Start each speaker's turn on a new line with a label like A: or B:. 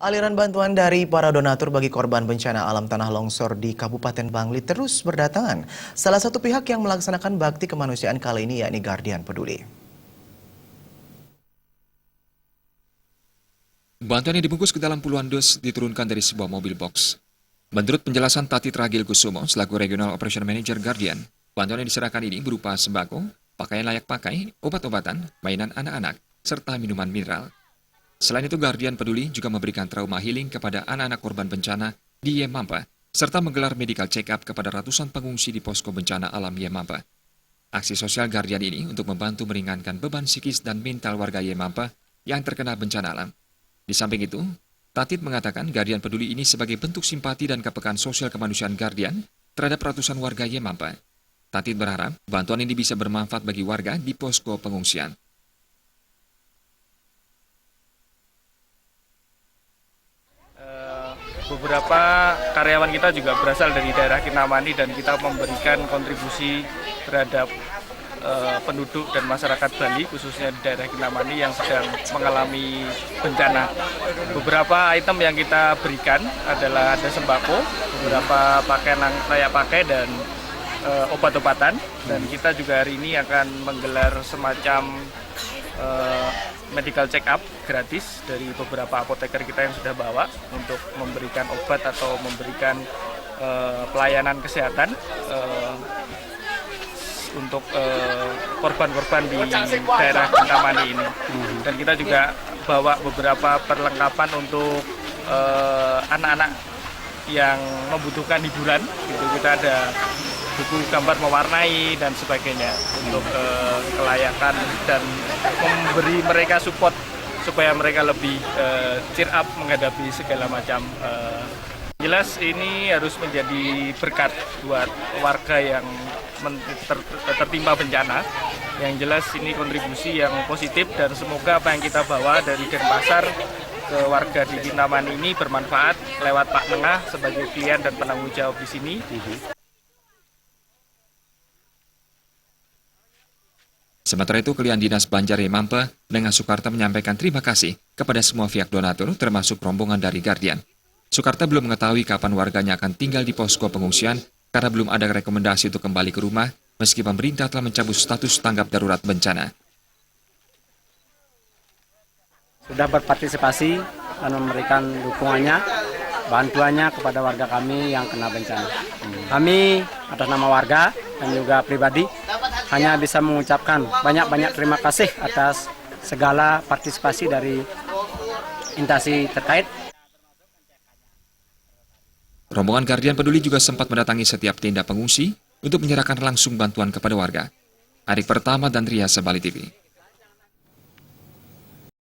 A: Aliran bantuan dari para donatur bagi korban bencana alam tanah longsor di Kabupaten Bangli terus berdatangan. Salah satu pihak yang melaksanakan bakti kemanusiaan kali ini yakni Guardian Peduli.
B: Bantuan yang dibungkus ke dalam puluhan dus diturunkan dari sebuah mobil box. Menurut penjelasan Tati Tragil Kusumo selaku Regional Operation Manager Guardian, bantuan yang diserahkan ini berupa sembako, pakaian layak pakai, obat-obatan, mainan anak-anak, serta minuman mineral. Selain itu, Guardian Peduli juga memberikan trauma healing kepada anak-anak korban bencana di Yemampa, serta menggelar medical check-up kepada ratusan pengungsi di posko bencana alam Yemampa. Aksi sosial Guardian ini untuk membantu meringankan beban psikis dan mental warga Yemampa yang terkena bencana alam. Di samping itu, Tatit mengatakan Guardian Peduli ini sebagai bentuk simpati dan kepekaan sosial kemanusiaan Guardian terhadap ratusan warga Yemampa. Tatit berharap bantuan ini bisa bermanfaat bagi warga di posko pengungsian.
C: Beberapa karyawan kita juga berasal dari daerah Kintamani dan kita memberikan kontribusi terhadap penduduk dan masyarakat Bali khususnya di daerah Kintamani yang sedang mengalami bencana. Beberapa item yang kita berikan adalah ada sembako, beberapa pakaian layak pakai dan obat-obatan, dan kita juga hari ini akan menggelar semacam medical check up gratis dari beberapa apoteker kita yang sudah bawa untuk memberikan obat atau memberikan pelayanan kesehatan untuk korban-korban di daerah Kintamani ini. Dan kita juga bawa beberapa perlengkapan untuk anak-anak yang membutuhkan hiburan. Gitu. Kita ada buku gambar mewarnai dan sebagainya untuk kelayakan dan memberi mereka support supaya mereka lebih cheer up menghadapi segala macam. Jelas ini harus menjadi berkat buat warga yang tertimpa bencana. Yang jelas ini kontribusi yang positif dan semoga apa yang kita bawa dari Denpasar ke warga di Kintamani ini bermanfaat lewat Pak Nengah sebagai klien dan penanggung jawab di sini.
B: Sementara itu, klien Dinas Banjar Yemampa, Nengah Soekarta menyampaikan terima kasih kepada semua pihak donatur termasuk rombongan dari Guardian. Soekarta belum mengetahui kapan warganya akan tinggal di posko pengungsian karena belum ada rekomendasi untuk kembali ke rumah meski pemerintah telah mencabut status tanggap darurat bencana.
D: Sudah berpartisipasi dan memberikan dukungannya, bantuannya kepada warga kami yang kena bencana. Kami atas nama warga dan juga pribadi hanya bisa mengucapkan banyak-banyak terima kasih atas segala partisipasi dari instansi terkait.
B: Rombongan Guardian Peduli juga sempat mendatangi setiap tenda pengungsi untuk menyerahkan langsung bantuan kepada warga. Arik Pertama dan Ria Bali TV.